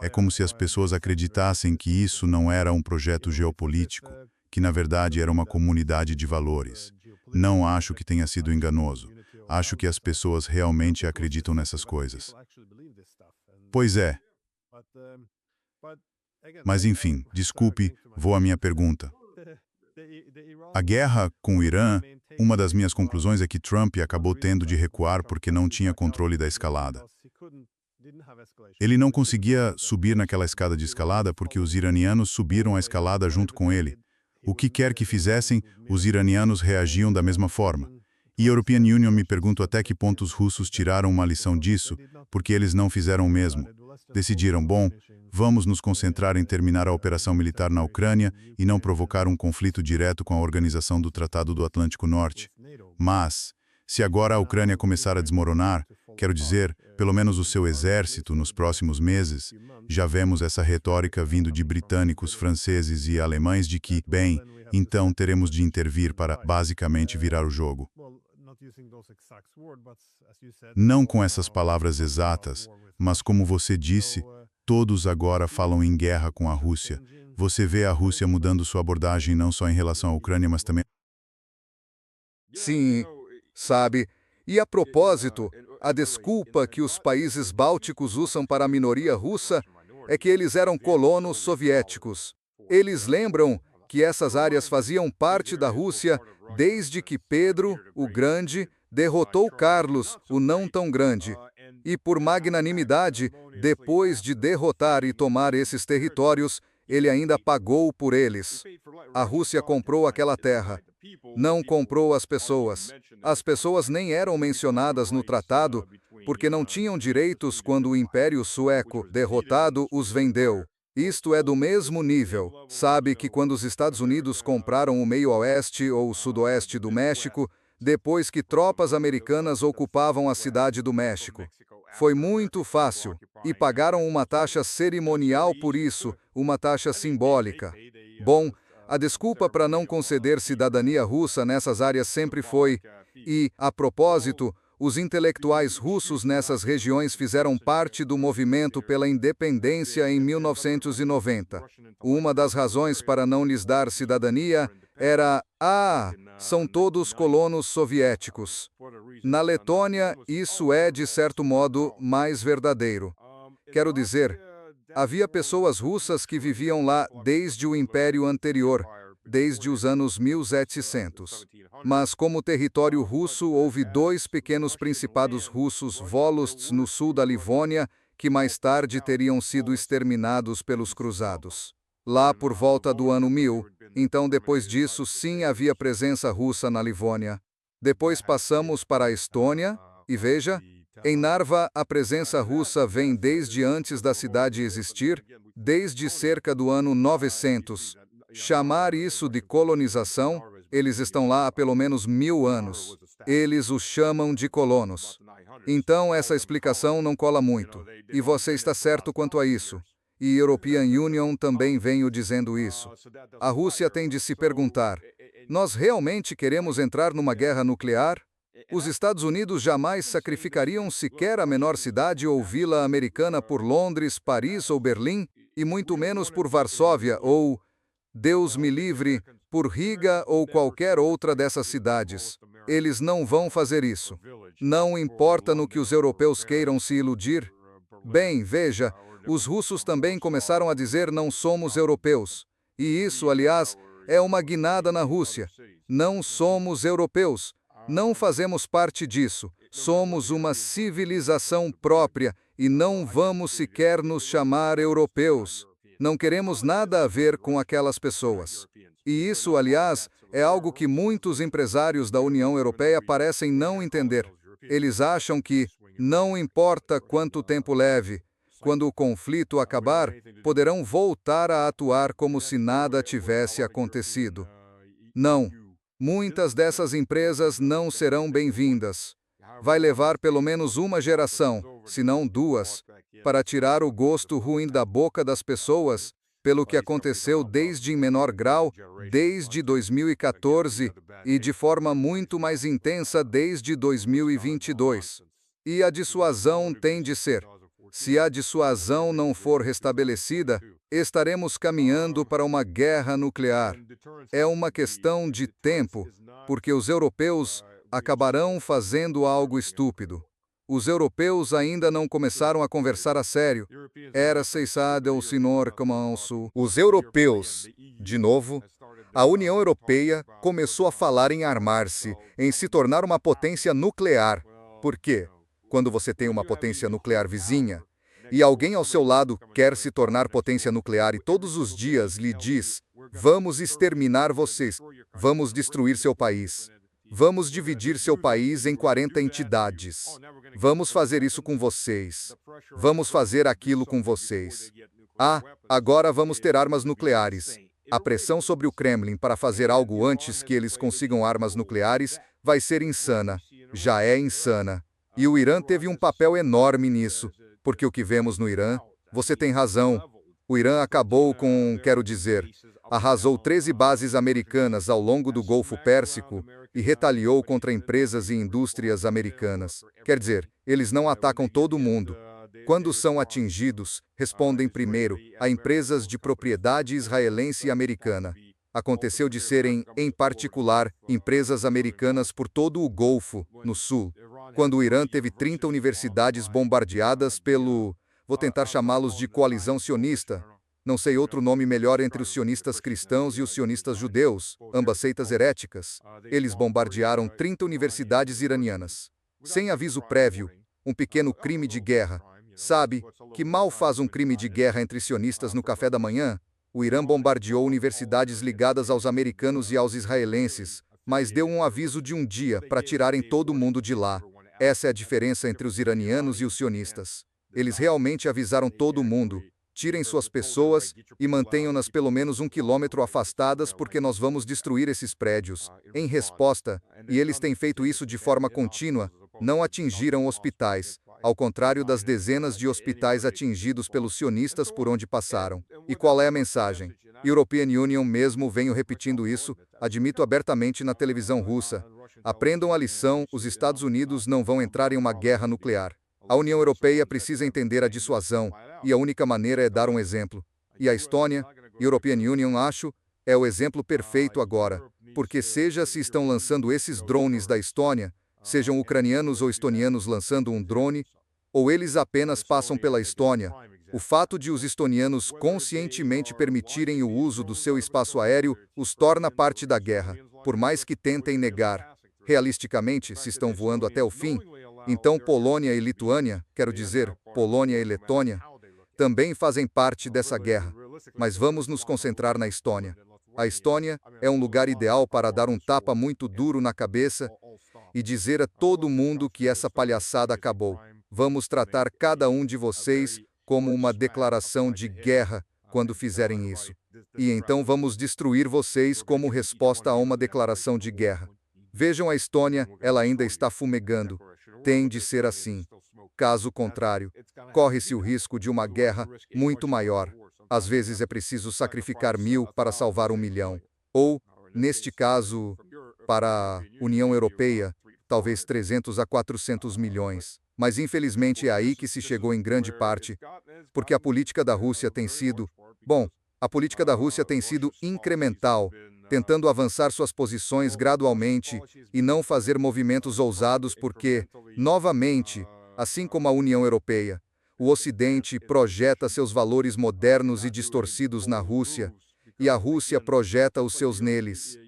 é como se as pessoas acreditassem que isso não era um projeto geopolítico, que na verdade era uma comunidade de valores. Não acho que tenha sido enganoso. Acho que as pessoas realmente acreditam nessas coisas. Pois é. Mas enfim, desculpe, vou à minha pergunta. A guerra com o Irã, uma das minhas conclusões é que Trump acabou tendo de recuar porque não tinha controle da escalada. Ele não conseguia subir naquela escada de escalada porque os iranianos subiram a escalada junto com ele. O que quer que fizessem, os iranianos reagiam da mesma forma. E a European Union, me pergunto até que ponto os russos tiraram uma lição disso, porque eles não fizeram o mesmo. Decidiram, vamos nos concentrar em terminar a operação militar na Ucrânia e não provocar um conflito direto com a Organização do Tratado do Atlântico Norte. Mas, se agora a Ucrânia começar a desmoronar, quero dizer, pelo menos o seu exército nos próximos meses, já vemos essa retórica vindo de britânicos, franceses e alemães de que, então teremos de intervir para, basicamente, virar o jogo. Não com essas palavras exatas, mas como você disse, todos agora falam em guerra com a Rússia. Você vê a Rússia mudando sua abordagem não só em relação à Ucrânia, mas também... Sim, sabe? E a propósito, a desculpa que os países bálticos usam para a minoria russa é que eles eram colonos soviéticos. Eles lembram que essas áreas faziam parte da Rússia desde que Pedro, o Grande, derrotou Carlos, o não tão grande. E por magnanimidade, depois de derrotar e tomar esses territórios, ele ainda pagou por eles. A Rússia comprou aquela terra. Não comprou as pessoas. As pessoas nem eram mencionadas no tratado, porque não tinham direitos quando o Império Sueco, derrotado, os vendeu. Isto é do mesmo nível. Sabe que quando os Estados Unidos compraram o meio-oeste ou o sudoeste do México, depois que tropas americanas ocupavam a cidade do México. Foi muito fácil, e pagaram uma taxa cerimonial por isso, uma taxa simbólica. Bom, a desculpa para não conceder cidadania russa nessas áreas sempre foi, e, a propósito, os intelectuais russos nessas regiões fizeram parte do movimento pela independência em 1990. Uma das razões para não lhes dar cidadania era, são todos colonos soviéticos. Na Letônia, isso é, de certo modo, mais verdadeiro. Quero dizer, havia pessoas russas que viviam lá desde o Império anterior, desde os anos 1700. Mas como território russo, houve dois pequenos principados russos, Volosts, no sul da Livônia, que mais tarde teriam sido exterminados pelos cruzados. Lá por volta do ano 1000, então depois disso sim havia presença russa na Livônia. Depois passamos para a Estônia, e veja, em Narva a presença russa vem desde antes da cidade existir, desde cerca do ano 900. Chamar isso de colonização, eles estão lá há pelo menos 1000 anos. Eles os chamam de colonos. Então essa explicação não cola muito. E você está certo quanto a isso. E European Union também vem dizendo isso. A Rússia tem de se perguntar, nós realmente queremos entrar numa guerra nuclear? Os Estados Unidos jamais sacrificariam sequer a menor cidade ou vila americana por Londres, Paris ou Berlim, e muito menos por Varsóvia ou, Deus me livre, por Riga ou qualquer outra dessas cidades. Eles não vão fazer isso. Não importa no que os europeus queiram se iludir. Bem, veja, os russos também começaram a dizer não somos europeus. E isso, aliás, é uma guinada na Rússia. Não somos europeus. Não fazemos parte disso. Somos uma civilização própria e não vamos sequer nos chamar europeus. Não queremos nada a ver com aquelas pessoas. E isso, aliás, é algo que muitos empresários da União Europeia parecem não entender. Eles acham que, não importa quanto tempo leve, quando o conflito acabar, poderão voltar a atuar como se nada tivesse acontecido. Não. Muitas dessas empresas não serão bem-vindas. Vai levar pelo menos uma geração, se não duas, para tirar o gosto ruim da boca das pessoas, pelo que aconteceu desde em menor grau, desde 2014, e de forma muito mais intensa desde 2022. E a dissuasão tem de ser. Se a dissuasão não for restabelecida, estaremos caminhando para uma guerra nuclear. É uma questão de tempo, porque os europeus acabarão fazendo algo estúpido. Os europeus ainda não começaram a conversar a sério. Era cessado o senhor Comanso. Os europeus, de novo, a União Europeia começou a falar em armar-se, em se tornar uma potência nuclear. Por quê? Quando você tem uma potência nuclear vizinha, e alguém ao seu lado quer se tornar potência nuclear e todos os dias lhe diz, vamos exterminar vocês, vamos destruir seu país, vamos dividir seu país em 40 entidades, vamos fazer isso com vocês, vamos fazer aquilo com vocês. Agora vamos ter armas nucleares. A pressão sobre o Kremlin para fazer algo antes que eles consigam armas nucleares vai ser insana, já é insana. E o Irã teve um papel enorme nisso, porque o que vemos no Irã, você tem razão, o Irã acabou com, quero dizer, arrasou 13 bases americanas ao longo do Golfo Pérsico e retaliou contra empresas e indústrias americanas. Quer dizer, eles não atacam todo mundo. Quando são atingidos, respondem primeiro a empresas de propriedade israelense e americana. Aconteceu de serem, em particular, empresas americanas por todo o Golfo, no sul. Quando o Irã teve 30 universidades bombardeadas pelo... vou tentar chamá-los de coalizão sionista. Não sei outro nome melhor entre os sionistas cristãos e os sionistas judeus, ambas seitas heréticas. Eles bombardearam 30 universidades iranianas. Sem aviso prévio, um pequeno crime de guerra. Sabe, que mal faz um crime de guerra entre sionistas no café da manhã? O Irã bombardeou universidades ligadas aos americanos e aos israelenses, mas deu um aviso de um dia para tirarem todo mundo de lá. Essa é a diferença entre os iranianos e os sionistas. Eles realmente avisaram todo mundo. Tirem suas pessoas e mantenham-nas pelo menos 1 quilômetro afastadas porque nós vamos destruir esses prédios. Em resposta, e eles têm feito isso de forma contínua, não atingiram hospitais, ao contrário das dezenas de hospitais atingidos pelos sionistas por onde passaram. E qual é a mensagem? European Union mesmo venho repetindo isso, admito abertamente na televisão russa. Aprendam a lição, os Estados Unidos não vão entrar em uma guerra nuclear. A União Europeia precisa entender a dissuasão, e a única maneira é dar um exemplo. E a Estônia, European Union, acho, é o exemplo perfeito agora, porque seja se estão lançando esses drones da Estônia, sejam ucranianos ou estonianos lançando um drone, ou eles apenas passam pela Estônia, o fato de os estonianos conscientemente permitirem o uso do seu espaço aéreo os torna parte da guerra, por mais que tentem negar. Realisticamente, se estão voando até o fim, então Polônia e Lituânia, quero dizer, Polônia e Letônia, também fazem parte dessa guerra. Mas vamos nos concentrar na Estônia. A Estônia é um lugar ideal para dar um tapa muito duro na cabeça e dizer a todo mundo que essa palhaçada acabou. Vamos tratar cada um de vocês como uma declaração de guerra quando fizerem isso. E então vamos destruir vocês como resposta a uma declaração de guerra. Vejam a Estônia, ela ainda está fumegando. Tem de ser assim. Caso contrário, corre-se o risco de uma guerra muito maior. Às vezes é preciso sacrificar 1000 para salvar 1 milhão. Ou, neste caso, para a União Europeia, talvez 300 a 400 milhões. Mas infelizmente é aí que se chegou em grande parte, porque a política da Rússia tem sido, a política da Rússia tem sido incremental, tentando avançar suas posições gradualmente e não fazer movimentos ousados porque, novamente, assim como a União Europeia, o Ocidente projeta seus valores modernos e distorcidos na Rússia, e a Rússia projeta os seus neles.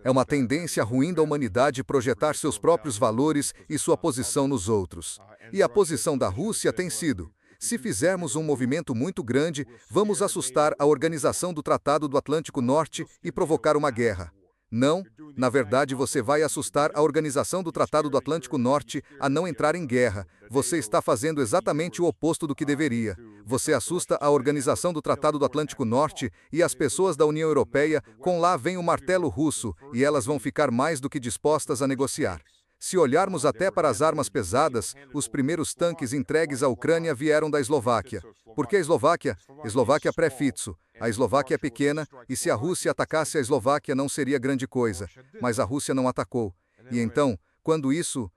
É uma tendência ruim da humanidade projetar seus próprios valores e sua posição nos outros. E a posição da Rússia tem sido: se fizermos um movimento muito grande, vamos assustar a Organização do Tratado do Atlântico Norte e provocar uma guerra. Não, na verdade você vai assustar a Organização do Tratado do Atlântico Norte a não entrar em guerra. Você está fazendo exatamente o oposto do que deveria. Você assusta a Organização do Tratado do Atlântico Norte e as pessoas da União Europeia, com lá vem o martelo russo, e elas vão ficar mais do que dispostas a negociar. Se olharmos até para as armas pesadas, os primeiros tanques entregues à Ucrânia vieram da Eslováquia. Por que a Eslováquia? Eslováquia pré-Fico. A Eslováquia é pequena, e se a Rússia atacasse a Eslováquia não seria grande coisa. Mas a Rússia não atacou. E então, quando isso...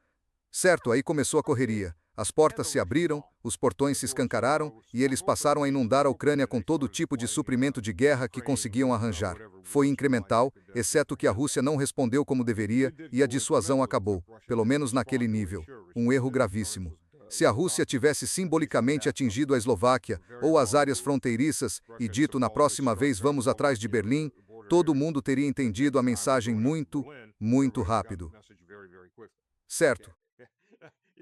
Certo, aí começou a correria. As portas se abriram, os portões se escancararam, e eles passaram a inundar a Ucrânia com todo tipo de suprimento de guerra que conseguiam arranjar. Foi incremental, exceto que a Rússia não respondeu como deveria, e a dissuasão acabou, pelo menos naquele nível. Um erro gravíssimo. Se a Rússia tivesse simbolicamente atingido a Eslováquia, ou as áreas fronteiriças, e dito na próxima vez vamos atrás de Berlim, todo mundo teria entendido a mensagem muito, muito rápido. Certo?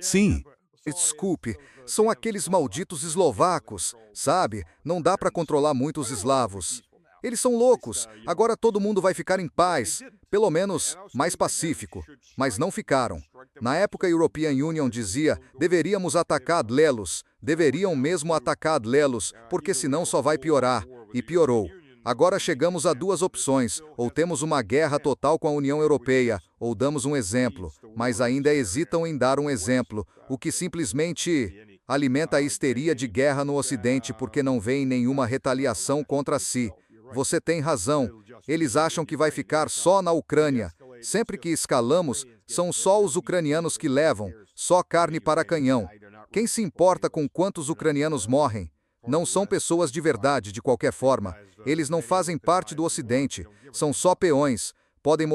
Sim. Desculpe, são aqueles malditos eslovacos, sabe? Não dá para controlar muito os eslavos. Eles são loucos, agora todo mundo vai ficar em paz, pelo menos mais pacífico. Mas não ficaram. Na época a European Union dizia, deveríamos atacar Adlelos, deveriam mesmo atacar Adlelos, porque senão só vai piorar. E piorou. Agora chegamos a duas opções: ou temos uma guerra total com a União Europeia, ou damos um exemplo, mas ainda hesitam em dar um exemplo, o que simplesmente alimenta a histeria de guerra no Ocidente porque não veem nenhuma retaliação contra si. Você tem razão, eles acham que vai ficar só na Ucrânia. Sempre que escalamos, são só os ucranianos que levam, só carne para canhão. Quem se importa com quantos ucranianos morrem? Não são pessoas de verdade, de qualquer forma. Eles não fazem parte do Ocidente, são só peões. Podem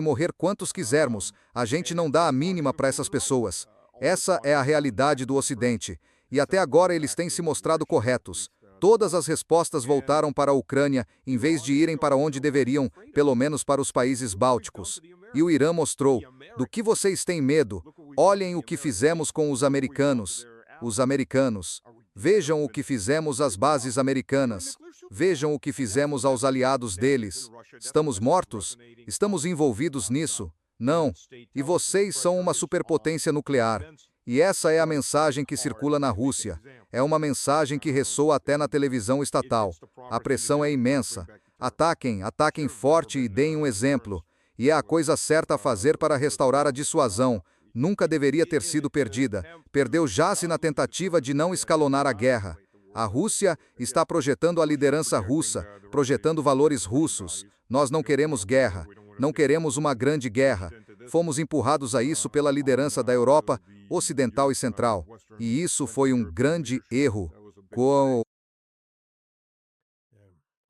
morrer quantos quisermos, a gente não dá a mínima para essas pessoas. Essa é a realidade do Ocidente. E até agora eles têm se mostrado corretos. Todas as respostas voltaram para a Ucrânia, em vez de irem para onde deveriam, pelo menos para os países bálticos. E o Irã mostrou: do que vocês têm medo? Olhem o que fizemos com os americanos. Os americanos. Vejam o que fizemos às bases americanas. Vejam o que fizemos aos aliados deles. Estamos mortos? Estamos envolvidos nisso? Não. E vocês são uma superpotência nuclear. E essa é a mensagem que circula na Rússia. É uma mensagem que ressoa até na televisão estatal. A pressão é imensa. Ataquem forte e deem um exemplo. E é a coisa certa a fazer para restaurar a dissuasão. Nunca deveria ter sido perdida. Perdeu já-se na tentativa de não escalonar a guerra. A Rússia está projetando a liderança russa, projetando valores russos. Nós não queremos guerra. Não queremos uma grande guerra. Fomos empurrados a isso pela liderança da Europa Ocidental e Central. E isso foi um grande erro.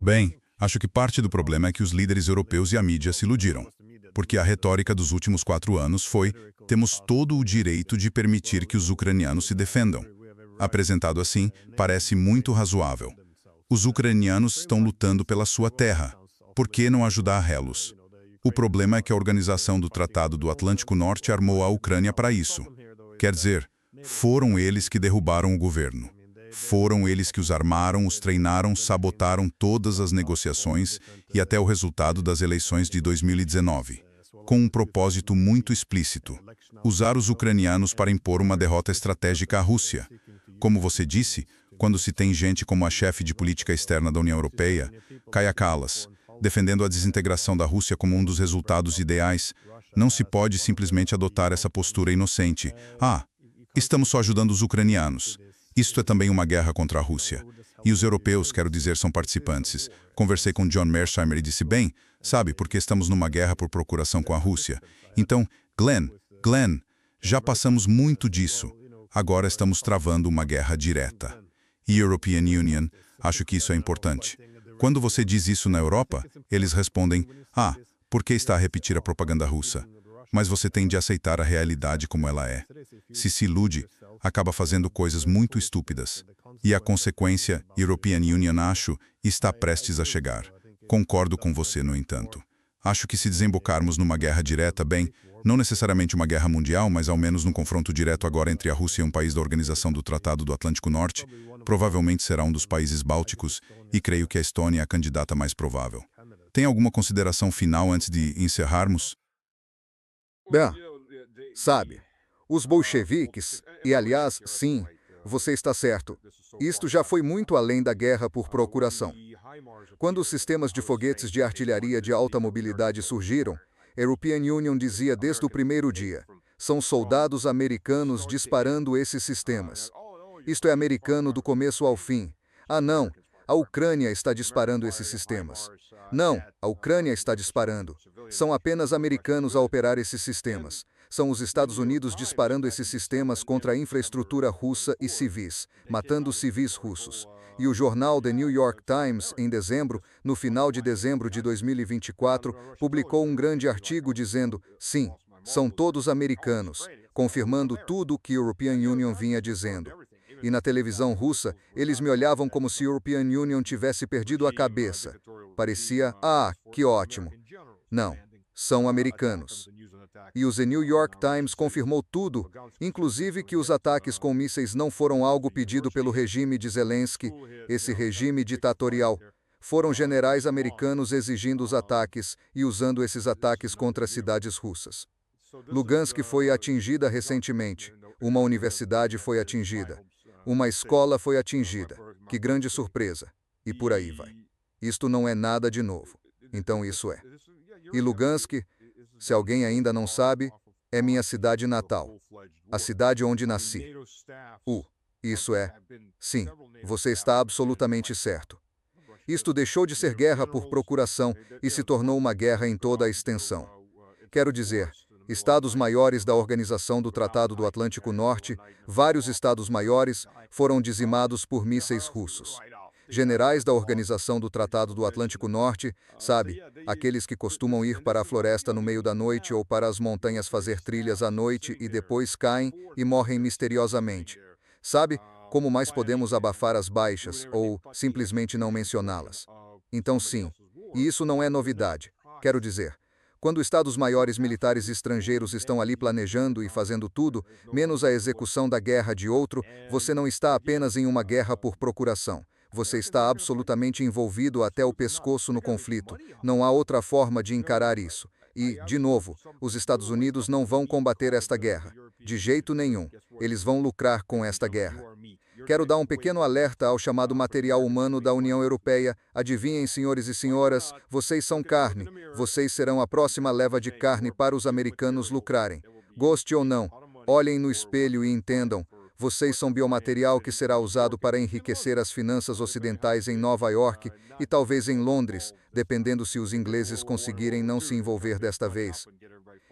Bem, acho que parte do problema é que os líderes europeus e a mídia se iludiram. Porque a retórica dos últimos 4 anos foi: temos todo o direito de permitir que os ucranianos se defendam. Apresentado assim, parece muito razoável. Os ucranianos estão lutando pela sua terra. Por que não ajudar relos? O problema é que a organização do Tratado do Atlântico Norte armou a Ucrânia para isso. Quer dizer, foram eles que derrubaram o governo. Foram eles que os armaram, os treinaram, sabotaram todas as negociações e até o resultado das eleições de 2019. Com um propósito muito explícito: usar os ucranianos para impor uma derrota estratégica à Rússia. Como você disse, quando se tem gente como a chefe de política externa da União Europeia, Kaja Kallas, defendendo a desintegração da Rússia como um dos resultados ideais, não se pode simplesmente adotar essa postura inocente. Estamos só ajudando os ucranianos. Isto é também uma guerra contra a Rússia. E os europeus, quero dizer, são participantes. Conversei com John Mearsheimer e disse: bem, sabe, porque estamos numa guerra por procuração com a Rússia. Então, Glenn, já passamos muito disso. Agora estamos travando uma guerra direta. E European Union, acho que isso é importante. Quando você diz isso na Europa, eles respondem: por que está a repetir a propaganda russa? Mas você tem de aceitar a realidade como ela é. Se ilude, acaba fazendo coisas muito estúpidas. E a consequência, European Union, acho, está prestes a chegar. Concordo com você, no entanto. Acho que se desembocarmos numa guerra direta, bem, não necessariamente uma guerra mundial, mas ao menos num confronto direto agora entre a Rússia e um país da Organização do Tratado do Atlântico Norte, provavelmente será um dos países bálticos, e creio que a Estônia é a candidata mais provável. Tem alguma consideração final antes de encerrarmos? Bem, sabe, os bolcheviques, e aliás, sim, você está certo, isto já foi muito além da guerra por procuração. Quando os sistemas de foguetes de artilharia de alta mobilidade surgiram, a European Union dizia desde o primeiro dia: são soldados americanos disparando esses sistemas. Isto é americano do começo ao fim. Não, a Ucrânia está disparando esses sistemas. Não, a Ucrânia está disparando. São apenas americanos a operar esses sistemas. São os Estados Unidos disparando esses sistemas contra a infraestrutura russa e civis, matando civis russos. E o jornal The New York Times, em dezembro, no final de dezembro de 2024, publicou um grande artigo dizendo: sim, são todos americanos, confirmando tudo o que a European Union vinha dizendo. E na televisão russa, eles me olhavam como se a European Union tivesse perdido a cabeça. Parecia: que ótimo. Não, são americanos. E o The New York Times confirmou tudo, inclusive que os ataques com mísseis não foram algo pedido pelo regime de Zelensky, esse regime ditatorial. Foram generais americanos exigindo os ataques e usando esses ataques contra cidades russas. Lugansk foi atingida recentemente. Uma universidade foi atingida. Uma escola foi atingida. Que grande surpresa. E por aí vai. Isto não é nada de novo. Então isso é. E Lugansk, se alguém ainda não sabe, é minha cidade natal. A cidade onde nasci. Isso é. Sim, você está absolutamente certo. Isto deixou de ser guerra por procuração e se tornou uma guerra em toda a extensão. Quero dizer, estados maiores da Organização do Tratado do Atlântico Norte, vários estados maiores, foram dizimados por mísseis russos. Generais da Organização do Tratado do Atlântico Norte, sabe, aqueles que costumam ir para a floresta no meio da noite ou para as montanhas fazer trilhas à noite e depois caem e morrem misteriosamente. Sabe, como mais podemos abafar as baixas ou simplesmente não mencioná-las? Então sim, e isso não é novidade. Quero dizer, quando estados maiores militares estrangeiros estão ali planejando e fazendo tudo, menos a execução da guerra de outro, você não está apenas em uma guerra por procuração. Você está absolutamente envolvido até o pescoço no conflito. Não há outra forma de encarar isso. E, de novo, os Estados Unidos não vão combater esta guerra. De jeito nenhum. Eles vão lucrar com esta guerra. Quero dar um pequeno alerta ao chamado material humano da União Europeia. Adivinhem, senhores e senhoras, vocês são carne. Vocês serão a próxima leva de carne para os americanos lucrarem. Goste ou não, olhem no espelho e entendam. Vocês são biomaterial que será usado para enriquecer as finanças ocidentais em Nova York e talvez em Londres, dependendo se os ingleses conseguirem não se envolver desta vez.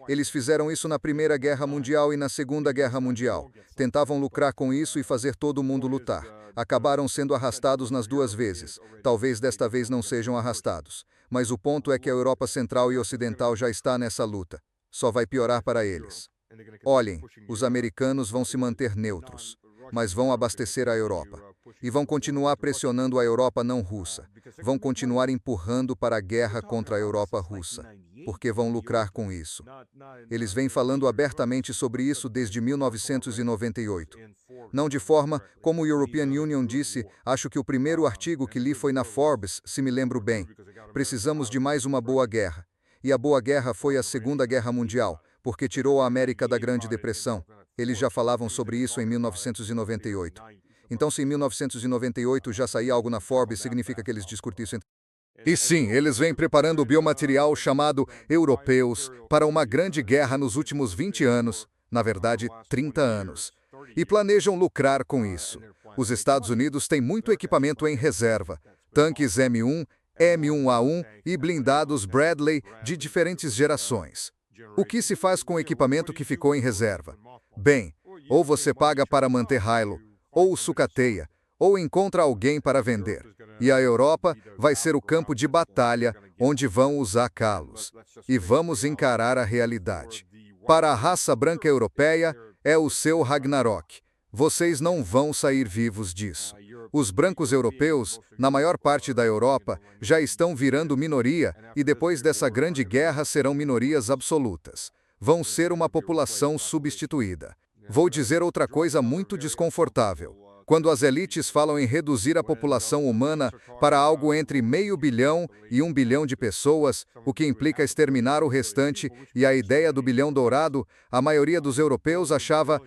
Eles fizeram isso na Primeira Guerra Mundial e na Segunda Guerra Mundial. Tentavam lucrar com isso e fazer todo mundo lutar. Acabaram sendo arrastados nas duas vezes. Talvez desta vez não sejam arrastados. Mas o ponto é que a Europa Central e Ocidental já está nessa luta. Só vai piorar para eles. Olhem, os americanos vão se manter neutros, mas vão abastecer a Europa. E vão continuar pressionando a Europa não russa. Vão continuar empurrando para a guerra contra a Europa russa, porque vão lucrar com isso. Eles vêm falando abertamente sobre isso desde 1998. Não de forma, como o European Union disse, acho que o primeiro artigo que li foi na Forbes, se me lembro bem. Precisamos de mais uma boa guerra. E a boa guerra foi a Segunda Guerra Mundial, porque tirou a América da Grande Depressão. Eles já falavam sobre isso em 1998. Então, se em 1998 já saía algo na Forbes, significa que eles discutiram isso. E sim, eles vêm preparando o biomaterial chamado europeus para uma grande guerra nos últimos 20 anos, na verdade, 30 anos. E planejam lucrar com isso. Os Estados Unidos têm muito equipamento em reserva, tanques M1, M1A1 e blindados Bradley de diferentes gerações. O que se faz com o equipamento que ficou em reserva? Bem, ou você paga para manter Hilo, ou o sucateia, ou encontra alguém para vender. E a Europa vai ser o campo de batalha onde vão usar calos. E vamos encarar a realidade. Para a raça branca europeia, é o seu Ragnarok. Vocês não vão sair vivos disso. Os brancos europeus, na maior parte da Europa, já estão virando minoria e depois dessa grande guerra serão minorias absolutas. Vão ser uma população substituída. Vou dizer outra coisa muito desconfortável. Quando as elites falam em reduzir a população humana para algo entre 500 milhão e 1 bilhão de pessoas, o que implica exterminar o restante, e a ideia do bilhão dourado, a maioria dos europeus achava,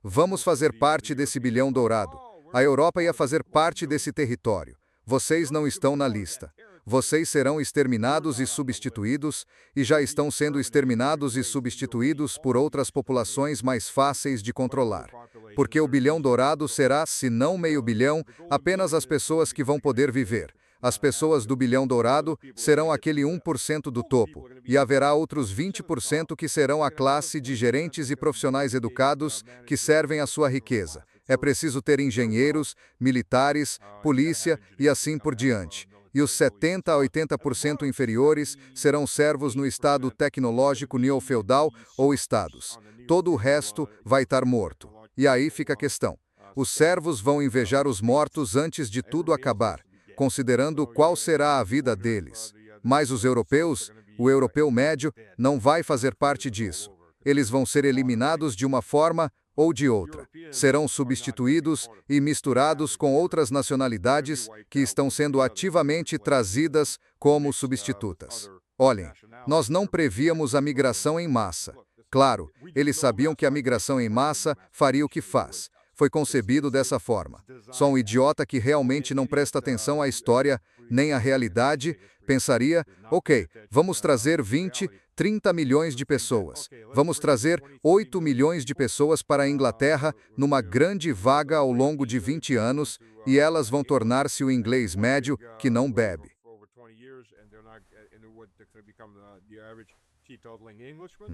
vamos fazer parte desse bilhão dourado. A Europa ia fazer parte desse território. Vocês não estão na lista. Vocês serão exterminados e substituídos, e já estão sendo exterminados e substituídos por outras populações mais fáceis de controlar. Porque o bilhão dourado será, se não 500 milhão, apenas as pessoas que vão poder viver. As pessoas do bilhão dourado serão aquele 1% do topo, e haverá outros 20% que serão a classe de gerentes e profissionais educados que servem à sua riqueza. É preciso ter engenheiros, militares, polícia e assim por diante. E os 70% a 80% inferiores serão servos no estado tecnológico neofeudal ou estados. Todo o resto vai estar morto. E aí fica a questão. Os servos vão invejar os mortos antes de tudo acabar, considerando qual será a vida deles. Mas os europeus, o europeu médio, não vai fazer parte disso. Eles vão ser eliminados de uma forma ou de outra. Serão substituídos e misturados com outras nacionalidades que estão sendo ativamente trazidas como substitutas. Olhem, nós não prevíamos a migração em massa. Claro, eles sabiam que a migração em massa faria o que faz. Foi concebido dessa forma. Só um idiota que realmente não presta atenção à história nem à realidade pensaria, ok, vamos trazer 20, 30 milhões de pessoas. Vamos trazer 8 milhões de pessoas para a Inglaterra numa grande vaga ao longo de 20 anos e elas vão tornar-se o inglês médio que não bebe.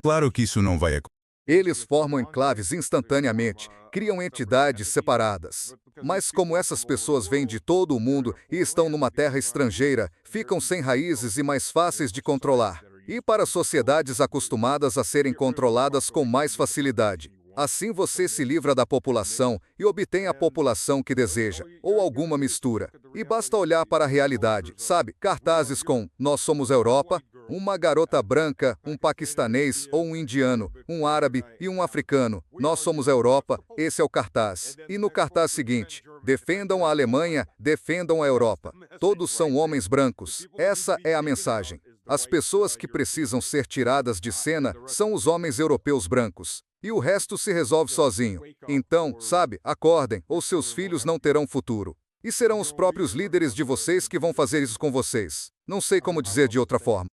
Claro que isso não vai acontecer. Eles formam enclaves instantaneamente, criam entidades separadas. Mas como essas pessoas vêm de todo o mundo e estão numa terra estrangeira, ficam sem raízes e mais fáceis de controlar. E para sociedades acostumadas a serem controladas com mais facilidade. Assim você se livra da população e obtém a população que deseja, ou alguma mistura. E basta olhar para a realidade, sabe? Cartazes com "Nós somos Europa", uma garota branca, um paquistanês ou um indiano, um árabe e um africano. Nós somos Europa, esse é o cartaz. E no cartaz seguinte, defendam a Alemanha, defendam a Europa. Todos são homens brancos. Essa é a mensagem. As pessoas que precisam ser tiradas de cena são os homens europeus brancos. E o resto se resolve sozinho. Então, sabe, acordem, ou seus filhos não terão futuro. E serão os próprios líderes de vocês que vão fazer isso com vocês. Não sei como dizer de outra forma.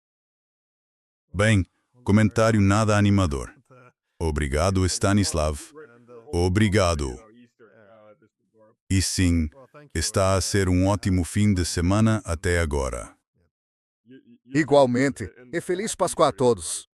Bem, comentário nada animador. Obrigado, Stanislav. Obrigado. E sim, está a ser um ótimo fim de semana até agora. Igualmente, e feliz Páscoa a todos.